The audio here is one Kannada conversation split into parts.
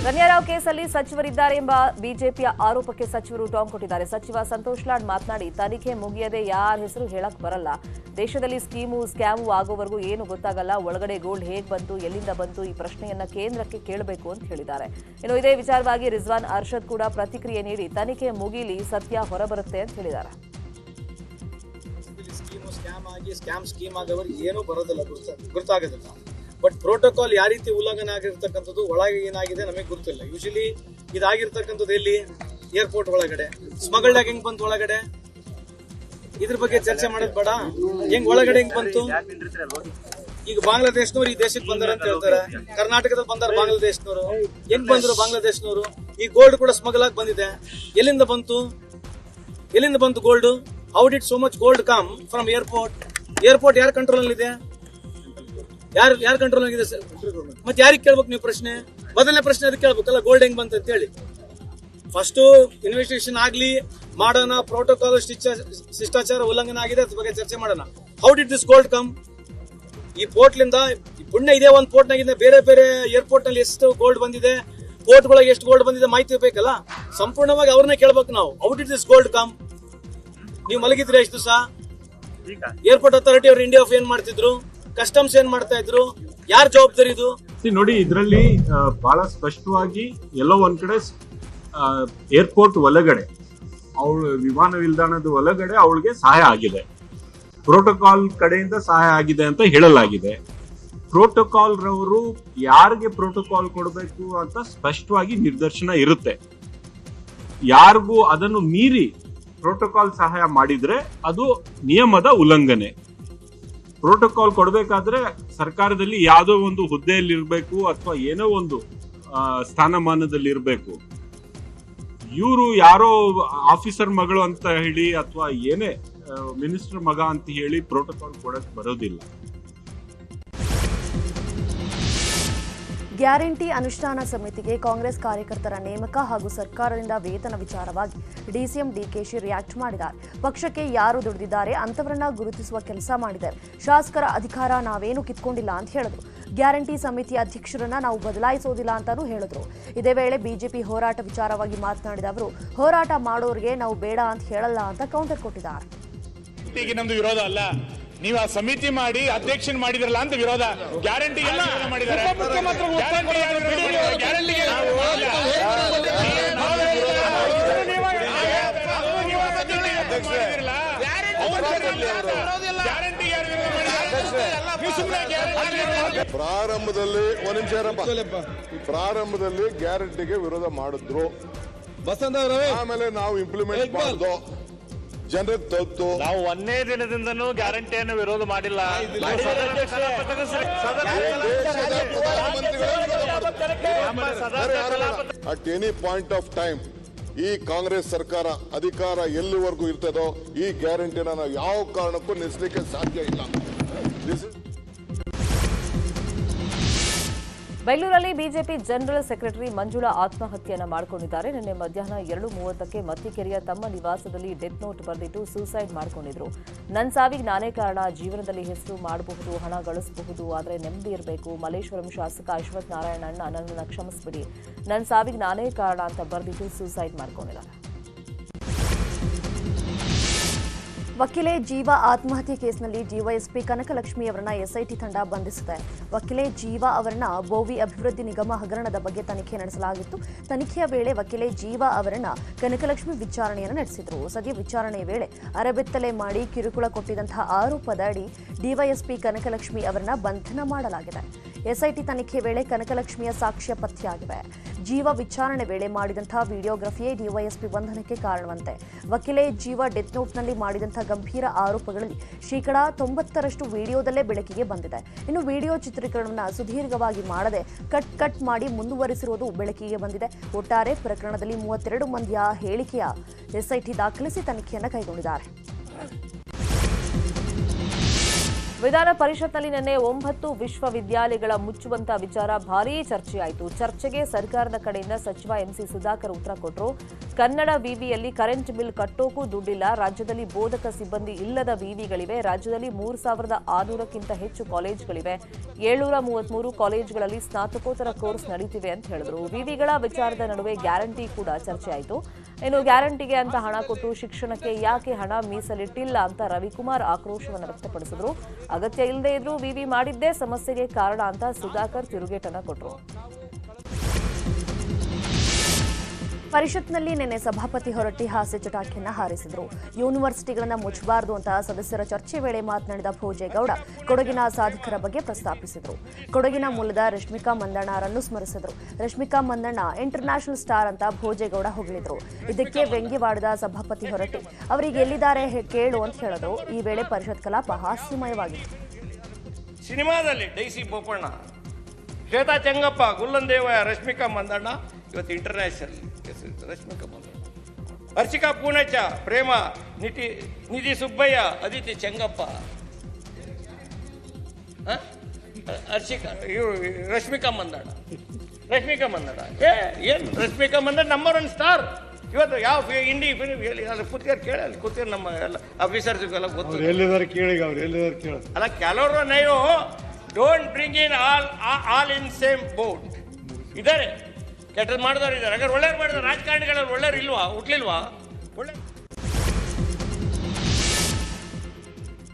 ರಮ್ಯಾರಾವ್ ಕೇಸಲ್ಲಿ ಸಚಿವರಿದ್ದಾರೆ ಎಂಬ ಬಿಜೆಪಿಯ ಆರೋಪಕ್ಕೆ ಸಚಿವರು ಟಾಂಗ್ ಕೊಟ್ಟಿದ್ದಾರೆ. ಸಚಿವ ಸಂತೋಷ್ ಲಾಡ್ ಮಾತನಾಡಿ, ತನಿಖೆ ಮುಗಿಯದೆ ಯಾರ ಹೆಸರು ಹೇಳಕ್ ಬರಲ್ಲ. ದೇಶದಲ್ಲಿ ಸ್ಕ್ಯಾಮು ಆಗೋವರೆಗೂ ಏನು ಗೊತ್ತಾಗಲ್ಲ. ಒಳಗಡೆ ಗೋಲ್ಡ್ ಹೇಗ್ ಬಂತು, ಎಲ್ಲಿಂದ ಬಂತು, ಈ ಪ್ರಶ್ನೆಯನ್ನ ಕೇಂದ್ರಕ್ಕೆ ಕೇಳಬೇಕು ಅಂತ ಹೇಳಿದ್ದಾರೆ. ಇನ್ನು ಇದೇ ವಿಚಾರವಾಗಿ ರಿಜ್ವಾನ್ ಅರ್ಷದ್ ಕೂಡ ಪ್ರತಿಕ್ರಿಯೆ ನೀಡಿ, ತನಿಖೆ ಮುಗಿಲಿ, ಸತ್ಯ ಹೊರಬರುತ್ತೆ ಅಂತ ಹೇಳಿದ್ದಾರೆ. ಸ್ಕೀಮ್ ಆಗೋವರೆಗೆ ಏನೂ ಬರೋದಿಲ್ಲ, ಗೊತ್ತಾಗೋದಿಲ್ಲ. ಬಟ್ ಪ್ರೋಟೋಕಾಲ್ ಯಾವ ರೀತಿ ಉಲ್ಲಂಘನೆ ಆಗಿರ್ತಕ್ಕಂಥದ್ದು, ಒಳಗೆ ಏನಾಗಿದೆ ನಮಗೆ ಗೊತ್ತಿಲ್ಲ. ಯೂಶಲಿ ಇದಾಗಿರ್ತಕ್ಕಂಥದ್ದು ಎಲ್ಲಿ, ಏರ್ಪೋರ್ಟ್ ಒಳಗಡೆ. ಸ್ಮಗಲ್ಡ್ ಹೆಂಗ್ ಬಂತು ಒಳಗಡೆ, ಇದ್ರ ಬಗ್ಗೆ ಚರ್ಚೆ ಮಾಡೋದು ಬೇಡ. ಹೆಂಗ್ ಒಳಗಡೆ ಹೆಂಗ್ ಬಂತು? ಈಗ ಬಾಂಗ್ಲಾದೇಶನವ್ರು ಈ ದೇಶಕ್ಕೆ ಬಂದಾರ ಅಂತ ಹೇಳ್ತಾರೆ. ಕರ್ನಾಟಕದಲ್ಲಿ ಬಂದಾರ ಬಾಂಗ್ಲಾದೇಶನವರು. ಹೆಂಗ್ ಬಂದ್ರು ಬಾಂಗ್ಲಾದೇಶನವರು? ಈ ಗೋಲ್ಡ್ ಕೂಡ ಸ್ಮಗಲ್ ಆಗಿ ಬಂದಿದೆ. ಎಲ್ಲಿಂದ ಬಂತು gold? How did so much gold come from airport? Airport ಯಾರ ಕಂಟ್ರೋಲ್ ಅಲ್ಲಿ ಇದೆ? ಯಾರ ಕಂಟ್ರೋಲ್ ಆಗಿದೆ ಸರ್? ಮತ್ತೆ ಯಾರಿಗೆ ಕೇಳ್ಬೇಕು ನೀವು ಪ್ರಶ್ನೆ? ಮೊದಲನೇ ಪ್ರಶ್ನೆ ಅದಕ್ಕೆ ಕೇಳ್ಬೇಕಲ್ಲ, ಗೋಲ್ಡ್ ಹೆಂಗ್ ಬಂತ ಅಂತ ಹೇಳಿ. ಫಸ್ಟ್ ಇನ್ವೆಸ್ಟಿಗೇಷನ್ ಆಗ್ಲಿ, ಮಾಡೋಣ. ಪ್ರೋಟೋಕಾಲ್ ಶಿಷ್ಟಾಚಾರ ಉಲ್ಲಂಘನೆ ಆಗಿದೆ, ಅದ್ರ ಬಗ್ಗೆ ಚರ್ಚೆ ಮಾಡೋಣ. How did this gold come? ಈ ಪೋರ್ಟ್ಲಿಂದ ಪುಣ್ಯ ಇದೆ, ಒಂದು ಪೋರ್ಟ್ ನಾಗಿದೆ, ಬೇರೆ ಬೇರೆ ಏರ್ಪೋರ್ಟ್ ನಲ್ಲಿ ಎಷ್ಟು ಗೋಲ್ಡ್ ಬಂದಿದೆ, ಪೋರ್ಟ್ ಗಳಿಗೆ ಎಷ್ಟು ಗೋಲ್ಡ್ ಬಂದಿದೆ ಮಾಹಿತಿ ಬೇಕಲ್ಲ. ಸಂಪೂರ್ಣವಾಗಿ ಅವ್ರನ್ನೇ ಕೇಳ್ಬೇಕು ನಾವು. How did this gold come? ನೀವು ಮಲಗಿದ್ರೆ ಎಷ್ಟು ದಿವಸ? ಏರ್ಪೋರ್ಟ್ ಅಥಾರಿಟಿ ಅವ್ರು ಇಂಡಿಯಾ ಆಫ್ ಏನ್ ಮಾಡ್ತಿದ್ರು? ಕಸ್ಟಮ್ಸ್ ಏನ್ ಮಾಡ್ತಾ ಇದ್ರು? ಯಾರ ಜವಾಬ್ದಾರಿ ಇದು? ನೋಡಿ, ಇದರಲ್ಲಿ ಬಹಳ ಸ್ಪಷ್ಟವಾಗಿ ಎಲ್ಲೋ ಒಂದ್ ಕಡೆ ಏರ್ಪೋರ್ಟ್ ಒಳಗಡೆ, ಅವಳು ವಿಮಾನ ನಿಲ್ದಾಣದ ಒಳಗಡೆ ಅವಳಿಗೆ ಸಹಾಯ ಆಗಿದೆ, ಪ್ರೋಟೋಕಾಲ್ ಕಡೆಯಿಂದ ಸಹಾಯ ಆಗಿದೆ ಅಂತ ಹೇಳಲಾಗಿದೆ. ಪ್ರೋಟೋಕಾಲ್ ರವರು ಯಾರಿಗೆ ಪ್ರೋಟೋಕಾಲ್ ಕೊಡಬೇಕು ಅಂತ ಸ್ಪಷ್ಟವಾಗಿ ನಿರ್ದೇಶನ ಇರುತ್ತೆ. ಯಾರಿಗೂ ಅದನ್ನು ಮೀರಿ ಪ್ರೋಟೋಕಾಲ್ ಸಹಾಯ ಮಾಡಿದ್ರೆ ಅದು ನಿಯಮದ ಉಲ್ಲಂಘನೆ. ಪ್ರೋಟೋಕಾಲ್ ಕೊಡಬೇಕಾದ್ರೆ ಸರ್ಕಾರದಲ್ಲಿ ಯಾವುದೋ ಒಂದು ಹುದ್ದೆಯಲ್ಲಿ ಇರಬೇಕು ಅಥವಾ ಏನೋ ಒಂದು ಸ್ಥಾನಮಾನದಲ್ಲಿ ಇರಬೇಕು. ಇವರು ಯಾರೋ ಆಫೀಸರ್ ಮಗಳು ಅಂತ ಹೇಳಿ ಅಥವಾ ಏನೇ ಮಿನಿಸ್ಟರ್ ಮಗ ಅಂತ ಹೇಳಿ ಪ್ರೋಟೋಕಾಲ್ ಕೊಡಕ್ ಬರೋದಿಲ್ಲ. ಗ್ಯಾರಂಟಿ ಅನುಷ್ಠಾನ ಸಮಿತಿಗೆ ಕಾಂಗ್ರೆಸ್ ಕಾರ್ಯಕರ್ತರ ನೇಮಕ ಹಾಗೂ ಸರ್ಕಾರದಿಂದ ವೇತನ ವಿಚಾರವಾಗಿ ಡಿಸಿಎಂ ಡಿಕೆಶಿ ರಿಯಾಕ್ಟ್ ಮಾಡಿದ್ದಾರೆ. ಪಕ್ಷಕ್ಕೆ ಯಾರು ದುಡಿದಿದ್ದಾರೆ ಅಂತವರನ್ನ ಗುರುತಿಸುವ ಕೆಲಸ ಮಾಡಿದ್ದಾರೆ. ಶಾಸಕರ ಅಧಿಕಾರ ನಾವೇನು ಕಿತ್ಕೊಂಡಿಲ್ಲ ಅಂತ ಹೇಳಿದ್ರು. ಗ್ಯಾರಂಟಿ ಸಮಿತಿ ಅಧ್ಯಕ್ಷರನ್ನ ನಾವು ಬದಲಾಯಿಸೋದಿಲ್ಲ ಅಂತಾನೂ ಹೇಳಿದ್ರು. ಇದೇ ವೇಳೆ ಬಿಜೆಪಿ ಹೋರಾಟ ವಿಚಾರವಾಗಿ ಮಾತನಾಡಿದ ಅವರು, ಹೋರಾಟ ಮಾಡೋರಿಗೆ ನಾವು ಬೇಡ ಅಂತ ಹೇಳಲ್ಲ ಅಂತ ಕೌಂಟರ್ ಕೊಟ್ಟಿದ್ದಾರೆ. ನಮ್ದು ವಿರೋಧ ಅಲ್ಲ, ನೀವು ಆ ಸಮಿತಿ ಮಾಡಿ ಅಧ್ಯಕ್ಷನ್ ಮಾಡಿದ್ರಲ್ಲ ಅಂತ ವಿರೋಧ. ಗ್ಯಾರಂಟಿ ಮಾಡಿದ್ದಾರೆ. ಪ್ರಾರಂಭದಲ್ಲಿ ಗ್ಯಾರಂಟಿಗೆ ವಿರೋಧ ಮಾಡಿದ್ರು, ಆಮೇಲೆ ನಾವು ಇಂಪ್ಲಿಮೆಂಟ್ ಮಾಡಿದ್ವು. ಜನರಿಗೆ ತಲುಪ್ತು. ನಾವು ಒಂದೇ ದಿನದಿಂದನೂ ಗ್ಯಾರಂಟಿಯನ್ನು ವಿರೋಧ ಮಾಡಿಲ್ಲ. At any point of time ಈ ಕಾಂಗ್ರೆಸ್ ಸರ್ಕಾರ ಅಧಿಕಾರ ಎಲ್ಲಿವರೆಗೂ ಇರ್ತದೋ ಈ ಗ್ಯಾರಂಟಿನ ನಾವು ಯಾವ ಕಾರಣಕ್ಕೂ ನಿಲ್ಲಿಸಲಿಕ್ಕೆ ಸಾಧ್ಯ ಇಲ್ಲ. ಬೆಂಗಳೂರಲ್ಲಿ ಬಿಜೆಪಿ ಜನರಲ್ ಸೆಕ್ರೆಟರಿ ಮಂಜುಳಾ ಆತ್ಮಹತ್ಯೆಯನ್ನು ಮಾಡಿಕೊಂಡಿದ್ದಾರೆ. ನಿನ್ನೆ ಮಧ್ಯಾಹ್ನ 2:30ಕ್ಕೆ ಮತ್ತಿಕೆರೆಯ ತಮ್ಮ ನಿವಾಸದಲ್ಲಿ ಡೆತ್ ನೋಟ್ ಬರೆದಿಟ್ಟು ಸೂಸೈಡ್ ಮಾಡಿಕೊಂಡಿದ್ರು. ನನ್ನ ಸಾವಿಗೆ ನಾನೇ ಕಾರಣ, ಜೀವನದಲ್ಲಿ ಹೆಸರು ಮಾಡಬಹುದು, ಹಣ ಗಳಿಸಬಹುದು, ಆದರೆ ನೆಮ್ಮದಿ ಇರಬೇಕು. ಮಲ್ಲೇಶ್ವರಂ ಶಾಸಕ ಅಶ್ವಥ್ ನಾರಾಯಣ ಅಣ್ಣ, ನನ್ನನ್ನು ಕ್ಷಮಿಸ್ಬಿಡಿ, ನನ್ನ ಸಾವಿಗೆ ನಾನೇ ಕಾರಣ ಅಂತ ಬರೆದಿಟ್ಟು ಸೂಸೈಡ್ ಮಾಡಿಕೊಂಡಿದ್ದಾರೆ. ವಕೀಲೆ ಜೀವ ಆತ್ಮಹತ್ಯೆ ಕೇಸ್ನಲ್ಲಿ ಡಿವೈಎಸ್ಪಿ ಕನಕಲಕ್ಷ್ಮಿ ಅವರನ್ನ ಎಸ್ಐಟಿ ತಂಡ ಬಂಧಿಸಿದೆ. ವಕೀಲೆ ಜೀವ ಅವರನ್ನ ಬೋವಿ ಅಭಿವೃದ್ಧಿ ನಿಗಮ ಹಗರಣದ ಬಗ್ಗೆ ತನಿಖೆ ನಡೆಸಲಾಗಿತ್ತು. ತನಿಖೆಯ ವೇಳೆ ವಕೀಲೆ ಜೀವ ಅವರನ್ನ ಕನಕಲಕ್ಷ್ಮಿ ವಿಚಾರಣೆಯನ್ನು ನಡೆಸಿದರು. ಸದ್ಯ ವಿಚಾರಣೆಯ ವೇಳೆ ಅರಬೆತ್ತಲೆ ಮಾಡಿ ಕಿರುಕುಳ ಕೊಟ್ಟಿದ್ದಂತಹ ಆರೋಪದ ಅಡಿ ಡಿವೈಎಸ್ಪಿ ಕನಕಲಕ್ಷ್ಮಿ ಅವರನ್ನ ಬಂಧನ ಮಾಡಲಾಗಿದೆ. ಎಸ್ಐಟಿ ತನಿಖೆ ವೇಳೆ ಕನಕಲಕ್ಷ್ಮಿಯ ಸಾಕ್ಷ್ಯ ಪತ್ತೆಯಾಗಿವೆ. ಜೀವ ವಿಚಾರಣೆ ವೇಳೆ ಮಾಡಿದಂತಹ ವಿಡಿಯೋಗ್ರಫಿಯೇ ಡಿವೈಎಸ್ಪಿ ಬಂಧನಕ್ಕೆ ಕಾರಣವಂತೆ. ವಕೀಲೆ ಜೀವ ಡೆತ್ ನೋಟ್ನಲ್ಲಿ ಮಾಡಿದಂತಹ ಗಂಭೀರ ಆರೋಪಗಳಲ್ಲಿ 90% ವಿಡಿಯೋದಲ್ಲೇ ಬೆಳಕಿಗೆ ಬಂದಿದೆ. ಇನ್ನು ವಿಡಿಯೋ ಚಿತ್ರೀಕರಣವನ್ನು ಸುದೀರ್ಘವಾಗಿ ಮಾಡದೆ ಕಟ್ ಮಾಡಿ ಮುಂದುವರಿಸಿರುವುದು ಬೆಳಕಿಗೆ ಬಂದಿದೆ. ಒಟ್ಟಾರೆ ಪ್ರಕರಣದಲ್ಲಿ 32 ಮಂದಿಯ ಹೇಳಿಕೆಯ ಎಸ್ಐಟಿ ದಾಖಲಿಸಿ ತನಿಖೆಯನ್ನು ಕೈಗೊಂಡಿದ್ದಾರೆ. ವಿಧಾನ ಪರಿಷತ್ನಲ್ಲಿ ನಿನ್ನೆ 9 ವಿಶ್ವವಿದ್ಯಾಲಯಗಳ ಮುಚ್ಚುವಂತ ವಿಚಾರ ಭಾರೀ ಚರ್ಚೆಯಾಯಿತು. ಚರ್ಚೆಗೆ ಸರ್ಕಾರದ ಕಡೆಯಿಂದ ಸಚಿವ ಎಂಸಿ ಸುಧಾಕರ್ ಉತ್ತರ ಕೊಟ್ಟರು. ಕನ್ನಡ ವಿವಿಯಲ್ಲಿ ಕರೆಂಟ್ ಬಿಲ್ ಕಟ್ಟೋಕೂ ದುಡ್ಡಿಲ್ಲ. ರಾಜ್ಯದಲ್ಲಿ ಬೋಧಕ ಸಿಬ್ಬಂದಿ ಇಲ್ಲದ ವಿವಿಗಳಿವೆ. ರಾಜ್ಯದಲ್ಲಿ 3600ಕ್ಕಿಂತ ಹೆಚ್ಚು ಕಾಲೇಜುಗಳಿವೆ. 733 ಕಾಲೇಜುಗಳಲ್ಲಿ ಸ್ನಾತಕೋತ್ತರ ಕೋರ್ಸ್ ನಡೀತಿವೆ ಅಂತ ಹೇಳಿದ್ರು. ವಿವಿಗಳ ವಿಚಾರದ ನಡುವೆ ಗ್ಯಾರಂಟಿ ಕೂಡ ಚರ್ಚೆಯಾಯಿತು. ಇನ್ನು ಗ್ಯಾರಂಟಿಗೆ ಅಂತ ಹಣ ಕೊಟ್ಟು ಶಿಕ್ಷಣಕ್ಕೆ ಯಾಕೆ ಹಣ ಮೀಸಲಿಟ್ಟಿಲ್ಲ ಅಂತ ರವಿಕುಮಾರ್ ಆಕ್ರೋಶವನ್ನು ವ್ಯಕ್ತಪಡಿಸಿದ್ರು. ಅಗತ್ಯ ಇಲ್ಲದೆ ಇದ್ರೂ ವಿವಿ ಮಾಡಿದ್ದೇ ಸಮಸ್ಯೆಗೆ ಕಾರಣ ಅಂತ ಸುಧಾಕರ್ ತಿರುಗೇಟನ್ನ ಕೊಟ್ಟರು. ಪರಿಷತ್ನಲ್ಲಿ ನಿನ್ನೆ ಸಭಾಪತಿ ಹೊರಟ್ಟಿ ಹಾಸ್ಯ ಚಟಾಕಿಯನ್ನ ಹಾರಿಸಿದರು. ಯೂನಿವರ್ಸಿಟಿಗಳನ್ನು ಮುಚ್ಚಬಾರದು ಅಂತ ಸದಸ್ಯರ ಚರ್ಚೆ ವೇಳೆ ಮಾತನಾಡಿದ ಭೋಜೇಗೌಡ ಕೊಡಗಿನ ಸಾಧಕರ ಬಗ್ಗೆ ಪ್ರಸ್ತಾಪಿಸಿದರು. ಕೊಡಗಿನ ಮೂಲದ ರಶ್ಮಿಕಾ ಮಂದಣ್ಣರನ್ನು ಸ್ಮರಿಸಿದರು. ರಶ್ಮಿಕಾ ಮಂದಣ್ಣ ಇಂಟರ್ನ್ಯಾಷನಲ್ ಸ್ಟಾರ್ ಅಂತ ಭೋಜೇಗೌಡ ಹೊಗಳಿದ್ರು. ಇದಕ್ಕೆ ವ್ಯಂಗ್ಯವಾಡಿದ ಸಭಾಪತಿ ಹೊರಟ್ಟಿ ಅವರಿಗೆ ಎಲ್ಲಿದ್ದಾರೆ ಕೇಳು ಅಂತ ಹೇಳಿದ್ರು. ಈ ವೇಳೆ ಪರಿಷತ್ ಕಲಾಪ ಹಾಸ್ಯಮಯವಾಗಿತ್ತು. ಸಿನಿಮಾದಲ್ಲಿ ಡೈಸಿ ಬೋಪಣ್ಣ, ಶ್ವೇತಾ ಚೆಂಗಪ್ಪ, ಗುಲ್ಲಂದೇವಯ್ಯ, ರಶ್ಮಿಕಾ ಮಂದಣ್ಣ, ಇವತ್ತು ಇಂಟರ್ನ್ಯಾಷನಲ್ ರಶ್ಮಿಕಾ ಮಂದಣ್ಣ, ಹರ್ಷಿಕಾ ಪೂಣಚ್ಚ, ಪ್ರೇಮ, ನಿಧಿ ಸುಬ್ಬಯ್ಯ, ಅದಿತಿ ಚೆಂಗಪ್ಪ, ರಶ್ಮಿಕಾ ಮಂದಣ್ಣ ಏನು ರಶ್ಮಿಕಾ ಮಂದಣ್ಣ ನಂಬರ್ 1 ಸ್ಟಾರ್. ಇವತ್ತು ಯಾವ ಕೂತ್ಕೊಂಡು ಕೇಳಿ ಅಲ್ಲಿ ಕೂತ್ಕೊಂಡು ನಮ್ಮ ಎಲ್ಲ ಆಫೀಸರ್ಸ್ಗೆಲ್ಲ ಗೊತ್ತು. ಅಲ್ಲ, ಕೆಲವರು ನೀವು don't bring in all in same boat ಇದ್ದಾರೆ. ಕೆಟ್ಟದ್ದು ಮಾಡಿದವರು ಇದ್ದಾರೆ. ಹಾಗಾದ್ರೆ ಒಳ್ಳೆಯವ್ರು ಮಾಡಿದ್ರು. ರಾಜಕಾರಣಿಗಳಲ್ಲಿ ಒಳ್ಳೆಯವ್ರು ಇಲ್ವಾ, ಹುಟ್ಲಿಲ್ವಾ? ಒಳ್ಳೆ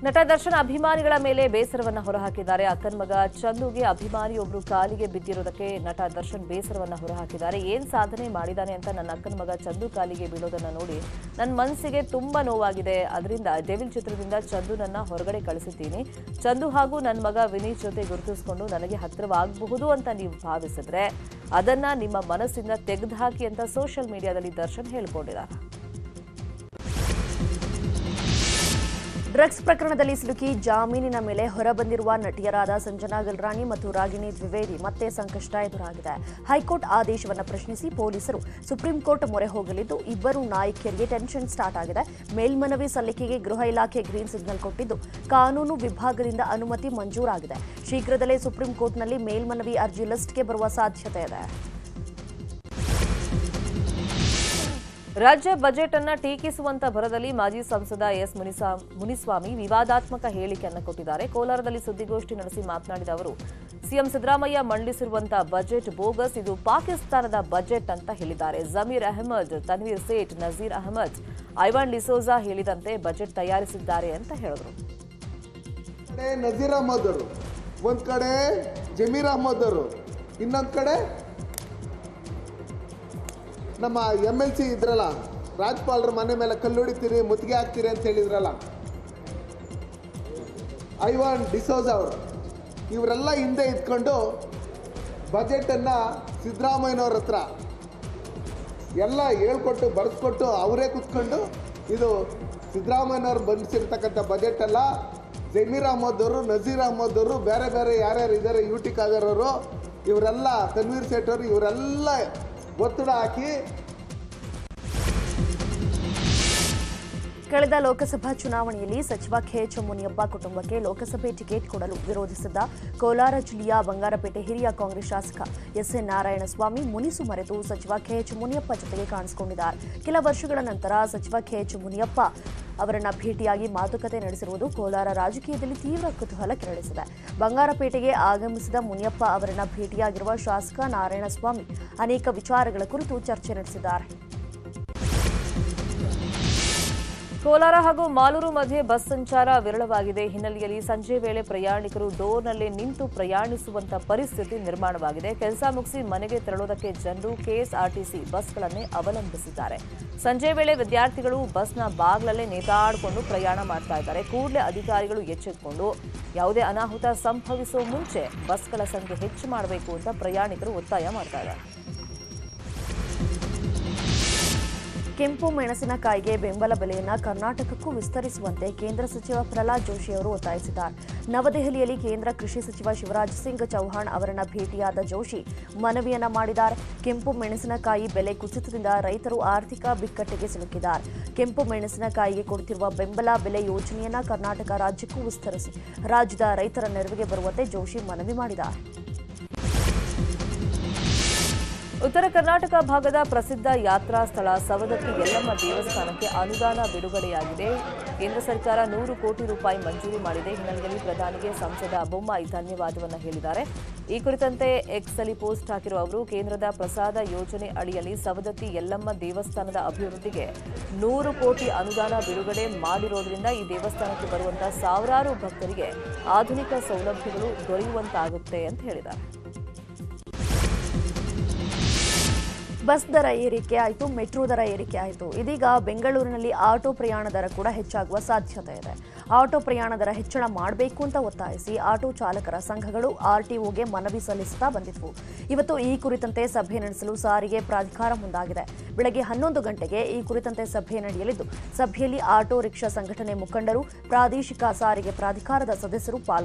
ನಟ ದರ್ಶನ್ ಅಭಿಮಾನಿಗಳ ಮೇಲೆ ಬೇಸರವನ್ನ ಹೊರಹಾಕಿದ್ದಾರೆ. ಅಕ್ಕನ ಮಗ ಚಂದುಗೆ ಅಭಿಮಾನಿಯೊಬ್ಬರು ಕಾಲಿಗೆ ಬಿದ್ದಿರೋದಕ್ಕೆ ನಟ ದರ್ಶನ್ ಬೇಸರವನ್ನ ಹೊರಹಾಕಿದ್ದಾರೆ. ಏನ್ ಸಾಧನೆ ಮಾಡಿದಾನೆ ಅಂತ ನನ್ನ ಅಕ್ಕನ ಮಗ ಚಂದು ಕಾಲಿಗೆ ಬೀಳೋದನ್ನ ನೋಡಿ ನನ್ನ ಮನಸ್ಸಿಗೆ ತುಂಬಾ ನೋವಾಗಿದೆ. ಅದರಿಂದ ಡೆವಿಲ್ ಚಿತ್ರದಿಂದ ಚಂದುನನ್ನ ಹೊರಗಡೆ ಕಳಿಸಿದ್ದೀನಿ. ಚಂದು ಹಾಗೂ ನನ್ನ ಮಗ ವಿನೀತ್ ಜೊತೆ ಗುರುತಿಸಿಕೊಂಡು ನನಗೆ ಹತ್ತಿರವಾಗಬಹುದು ಅಂತ ನೀವು ಭಾವಿಸಿದ್ರೆ ಅದನ್ನ ನಿಮ್ಮ ಮನಸ್ಸಿಂದ ತೆಗೆದುಹಾಕಿ ಅಂತ ಸೋಷಿಯಲ್ ಮೀಡಿಯಾದಲ್ಲಿ ದರ್ಶನ್ ಹೇಳಿಕೊಂಡಿದ್ದಾರೆ. ಡ್ರಗ್ಸ್ ಪ್ರಕರಣದಲ್ಲಿ ಸಿಲುಕಿ ಜಾಮೀನಿನ ಮೇಲೆ ಹೊರಬಂದಿರುವ ನಟಿಯರಾದ ಸಂಜನಾ ಗಲ್ರಾಣಿ ಮತ್ತು ರಾಗಿಣಿ ದ್ವಿವೇದಿ ಮತ್ತೆ ಸಂಕಷ್ಟ ಎದುರಾಗಿದೆ. ಹೈಕೋರ್ಟ್ ಆದೇಶವನ್ನು ಪ್ರಶ್ನಿಸಿ ಪೊಲೀಸರು ಸುಪ್ರೀಂ ಕೋರ್ಟ್ ಮೊರೆ ಹೋಗಲಿದ್ದು ಇಬ್ಬರು ನಾಯಕಿಯರಿಗೆ ಟೆನ್ಷನ್ ಸ್ಟಾರ್ಟ್ ಆಗಿದೆ. ಮೇಲ್ಮನವಿ ಸಲ್ಲಿಕೆಗೆ ಗೃಹ ಇಲಾಖೆ ಗ್ರೀನ್ ಸಿಗ್ನಲ್ ಕೊಟ್ಟಿದ್ದು ಕಾನೂನು ವಿಭಾಗದಿಂದ ಅನುಮತಿ ಮಂಜೂರಾಗಿದೆ. ಶೀಘ್ರದಲ್ಲೇ ಸುಪ್ರೀಂ ಕೋರ್ಟ್ನಲ್ಲಿ ಮೇಲ್ಮನವಿ ಅರ್ಜಿ ಲಿಸ್ಟ್ಗೆ ಬರುವ ಸಾಧ್ಯತೆ ಇದೆ. ರಾಜ್ಯ ಬಜೆಟ್ ಅನ್ನ ಟೀಕಿಸುವಂತ ಭರದಲ್ಲಿ ಮಾಜಿ ಸಂಸದ ಎಸ್ ಮುನಿಸ್ವಾಮಿ ವಿವಾದಾತ್ಮಕ ಹೇಳಿಕೆಯನ್ನು ಕೊಟ್ಟಿದ್ದಾರೆ. ಕೋಲಾರದಲ್ಲಿ ಸುದ್ದಿಗೋಷ್ಠಿ ನಡೆಸಿ ಮಾತನಾಡಿದ ಅವರು ಸಿಎಂ ಸಿದ್ದರಾಮಯ್ಯ ಮಂಡಿಸಿರುವಂತಹ ಬಜೆಟ್ ಬೋಗಸ್, ಇದು ಪಾಕಿಸ್ತಾನದ ಬಜೆಟ್ ಅಂತ ಹೇಳಿದ್ದಾರೆ. ಜಮೀರ್ ಅಹಮದ್, ತನ್ವೀರ್ ಸೇಠ್, ನಜೀರ್ ಅಹಮದ್, ಐವಾನ್ ಡಿಸೋಜಾ ಹೇಳಿದಂತೆ ಬಜೆಟ್ ತಯಾರಿಸಿದ್ದಾರೆ ಅಂತ ಹೇಳಿದರು. ನಜೀರ್ ಅಹಮದ್ ಅವರು ಒಂದ್ ಕಡೆ, ಜಮೀರ್ ಅಹಮದ್ ಅವರು ಇನ್ನೊಂದ್ ಕಡೆ, ನಮ್ಮ MLC ಇದ್ರಲ್ಲ, ರಾಜ್ಪಾಲರ ಮನೆ ಮೇಲೆ ಕಲ್ಲುಡಿತೀರಿ, ಮುತ್ತಿಗೆ ಹಾಕ್ತೀರಿ ಅಂತ ಹೇಳಿದ್ರಲ್ಲ, ಐವಾನ್ ಡಿಸೋಜಾ ಅವರು, ಇವರೆಲ್ಲ ಹಿಂದೆ ಇದ್ಕೊಂಡು ಬಜೆಟನ್ನು ಸಿದ್ದರಾಮಯ್ಯನವ್ರ ಹತ್ರ ಎಲ್ಲ ಹೇಳ್ಕೊಟ್ಟು ಬರೆಸ್ಕೊಟ್ಟು ಅವರೇ ಕೂತ್ಕೊಂಡು ಇದು ಸಿದ್ದರಾಮಯ್ಯನವ್ರು ಬಂದಿಸಿರ್ತಕ್ಕಂಥ ಬಜೆಟ್ ಅಲ್ಲ, ಜಮೀರ್ ಅಹಮದ್ ಅವರು, ನಜೀರ್ ಅಹಮದ್ ಅವರು, ಬೇರೆ ಬೇರೆ ಯಾರ್ಯಾರು ಇದ್ದಾರೆ, UT ಖಾದರ್ ಅವರು, ಇವರೆಲ್ಲ, ತನ್ವೀರ್ ಸೇಠ್ ಅವರು, ಇವರೆಲ್ಲ ಒತ್ತಡ ಹಾಕಿ. ಕಳೆದ ಲೋಕಸಭಾ ಚುನಾವಣೆಯಲ್ಲಿ ಸಚಿವ KH ಮುನಿಯಪ್ಪ ಕುಟುಂಬಕ್ಕೆ ಲೋಕಸಭೆ ಟಿಕೆಟ್ ಕೊಡಲು ವಿರೋಧಿಸಿದ್ದ ಕೋಲಾರ ಜಿಲ್ಲೆಯ ಬಂಗಾರಪೇಟೆ ಹಿರಿಯ ಕಾಂಗ್ರೆಸ್ ಶಾಸಕ SN ನಾರಾಯಣಸ್ವಾಮಿ ಮುನಿಸು ಮರೆತು ಸಚಿವ KH ಮುನಿಯಪ್ಪ ಜೊತೆಗೆ ಕಾಣಿಸಿಕೊಂಡಿದ್ದಾರೆ. ಕೆಲ ವರ್ಷಗಳ ನಂತರ ಸಚಿವ KH ಮುನಿಯಪ್ಪ ಅವರನ್ನ ಭೇಟಿಯಾಗಿ ಮಾತುಕತೆ ನಡೆಸಿರುವುದು ಕೋಲಾರ ರಾಜಕೀಯದಲ್ಲಿ ತೀವ್ರ ಕುತೂಹಲ ಕೆರಳಿಸಿದೆ. ಬಂಗಾರಪೇಟೆಗೆ ಆಗಮಿಸಿದ ಮುನಿಯಪ್ಪ ಅವರನ್ನ ಭೇಟಿಯಾಗಿರುವ ಶಾಸಕ ನಾರಾಯಣಸ್ವಾಮಿ ಅನೇಕ ವಿಚಾರಗಳ ಕುರಿತು ಚರ್ಚೆ ನಡೆಸಿದ್ದಾರೆ. ಕೋಲಾರ ಹಾಗೂ ಮಾಲೂರು ಮಧ್ಯೆ ಬಸ್ ಸಂಚಾರ ವಿರಳವಾಗಿದೆ. ಹಿನ್ನೆಲೆಯಲ್ಲಿ ಸಂಜೆ ವೇಳೆ ಪ್ರಯಾಣಿಕರು ಡೋರ್ನಲ್ಲೇ ನಿಂತು ಪ್ರಯಾಣಿಸುವಂತ ಪರಿಸ್ಥಿತಿ ನಿರ್ಮಾಣವಾಗಿದೆ. ಕೆಲಸ ಮುಗಿಸಿ ಮನೆಗೆ ತೆರಳೋದಕ್ಕೆ ಜನರು KSRTC ಬಸ್ಗಳನ್ನೇ ಅವಲಂಬಿಸಿದ್ದಾರೆ. ಸಂಜೆ ವೇಳೆ ವಿದ್ಯಾರ್ಥಿಗಳು ಬಸ್ನ ಬಾಗ್ಲಲ್ಲೇ ನೇತಾಡಿಕೊಂಡು ಪ್ರಯಾಣ ಮಾಡ್ತಾ ಇದ್ದಾರೆ. ಕೂಡಲೇ ಅಧಿಕಾರಿಗಳು ಎಚ್ಚೆತ್ತುಕೊಂಡು ಯಾವುದೇ ಅನಾಹುತ ಸಂಭವಿಸುವ ಮುಂಚೆ ಬಸ್ಗಳ ಸಂಖ್ಯೆ ಹೆಚ್ಚು ಮಾಡಬೇಕು ಅಂತ ಪ್ರಯಾಣಿಕರು ಒತ್ತಾಯ ಮಾಡ್ತಾ ಇದ್ದಾರೆ. ಕೆಂಪು ಮೆಣಸಿನಕಾಯಿಗೆ ಬೆಂಬಲ ಬೆಲೆಯನ್ನು ಕರ್ನಾಟಕಕ್ಕೂ ವಿಸ್ತರಿಸುವಂತೆ ಕೇಂದ್ರ ಸಚಿವ ಪ್ರಹ್ಲಾದ್ ಜೋಶಿ ಅವರು ಒತ್ತಾಯಿಸಿದ್ದಾರೆ. ನವದೆಹಲಿಯಲ್ಲಿ ಕೇಂದ್ರ ಕೃಷಿ ಸಚಿವ ಶಿವರಾಜ್ ಸಿಂಗ್ ಚೌಹಾಣ್ ಅವರನ್ನ ಭೇಟಿಯಾದ ಜೋಶಿ ಮನವಿಯನ್ನ ಮಾಡಿದ್ದಾರೆ. ಕೆಂಪು ಮೆಣಸಿನಕಾಯಿ ಬೆಲೆ ಕುಸಿತದಿಂದ ರೈತರು ಆರ್ಥಿಕ ಬಿಕ್ಕಟ್ಟಿಗೆ ಸಿಲುಕಿದ್ದಾರೆ. ಕೆಂಪು ಮೆಣಸಿನಕಾಯಿಗೆ ಕೊಡುತ್ತಿರುವ ಬೆಂಬಲ ಬೆಲೆ ಯೋಜನೆಯನ್ನ ಕರ್ನಾಟಕ ರಾಜ್ಯಕ್ಕೂ ವಿಸ್ತರಿಸಿ ರಾಜ್ಯದ ರೈತರ ನೆರವಿಗೆ ಬರುವಂತೆ ಜೋಶಿ ಮನವಿ ಮಾಡಿದ್ದಾರೆ. ಉತ್ತರ ಕರ್ನಾಟಕ ಭಾಗದ ಪ್ರಸಿದ್ಧ ಯಾತ್ರಾ ಸ್ಥಳ ಸವದತ್ತಿ ಯಲ್ಲಮ್ಮ ದೇವಸ್ಥಾನಕ್ಕೆ ಅನುದಾನ ಬಿಡುಗಡೆಯಾಗಿದೆ. ಕೇಂದ್ರ ಸರ್ಕಾರ 100 ಕೋಟಿ ರೂಪಾಯಿ ಮಂಜೂರು ಮಾಡಿದೆ. ಹಿನ್ನೆಲೆಯಲ್ಲಿ ಪ್ರಧಾನಿಗೆ ಸಂಸದ ಬೊಮ್ಮಾಯಿ ಧನ್ಯವಾದವನ್ನು ಹೇಳಿದ್ದಾರೆ. ಈ ಕುರಿತಂತೆ ಎಕ್ಸ್ನಲ್ಲಿ ಪೋಸ್ಟ್ ಹಾಕಿರುವ ಅವರು, ಕೇಂದ್ರದ ಪ್ರಸಾದ ಯೋಜನೆ ಅಡಿಯಲ್ಲಿ ಸವದತ್ತಿ ಯಲ್ಲಮ್ಮ ದೇವಸ್ಥಾನದ ಅಭಿವೃದ್ಧಿಗೆ 100 ಕೋಟಿ ಅನುದಾನ ಬಿಡುಗಡೆ ಮಾಡಿರೋದ್ರಿಂದ ಈ ದೇವಸ್ಥಾನಕ್ಕೆ ಬರುವಂತಹ ಸಾವಿರಾರು ಭಕ್ತರಿಗೆ ಆಧುನಿಕ ಸೌಲಭ್ಯಗಳು ದೊರೆಯುವಂತಾಗುತ್ತೆ ಅಂತ ಹೇಳಿದ್ದಾರೆ. ಬಸ್ ದರ ಏರಿಕೆ ಆಯಿತು, ಮೆಟ್ರೋ ದರ ಏರಿಕೆ ಆಯಿತು. ಇದೀಗ ಬೆಂಗಳೂರಿನಲ್ಲಿ ಆಟೋ ಪ್ರಯಾಣ ದರ ಕೂಡ ಹೆಚ್ಚಾಗುವ ಸಾಧ್ಯತೆ ಇದೆ. ಆಟೋ ಪ್ರಯಾಣ ದರ ಹೆಚ್ಚಳ ಮಾಡಬೇಕು ಅಂತ ಒತ್ತಾಯಿಸಿ ಆಟೋ ಚಾಲಕರ ಸಂಘಗಳು ಆರ್ಟಿಒಗೆ ಮನವಿ ಸಲ್ಲಿಸುತ್ತಾ ಬಂದಿದ್ವು. ಇವತ್ತು ಈ ಕುರಿತಂತೆ ಸಭೆ ನಡೆಸಲು ಸಾರಿಗೆ ಪ್ರಾಧಿಕಾರ ಮುಂದಾಗಿದೆ. ಬೆಳಗ್ಗೆ 11 ಗಂಟೆಗೆ ಈ ಕುರಿತಂತೆ ಸಭೆ ನಡೆಯಲಿದ್ದು, ಸಭೆಯಲ್ಲಿ ಆಟೋ ರಿಕ್ಷಾ ಸಂಘಟನೆ ಮುಖಂಡರು, ಪ್ರಾದೇಶಿಕ ಸಾರಿಗೆ ಪ್ರಾಧಿಕಾರದ ಸದಸ್ಯರು ಪಾಲ್ಗೊಂಡಿದ್ದಾರೆ.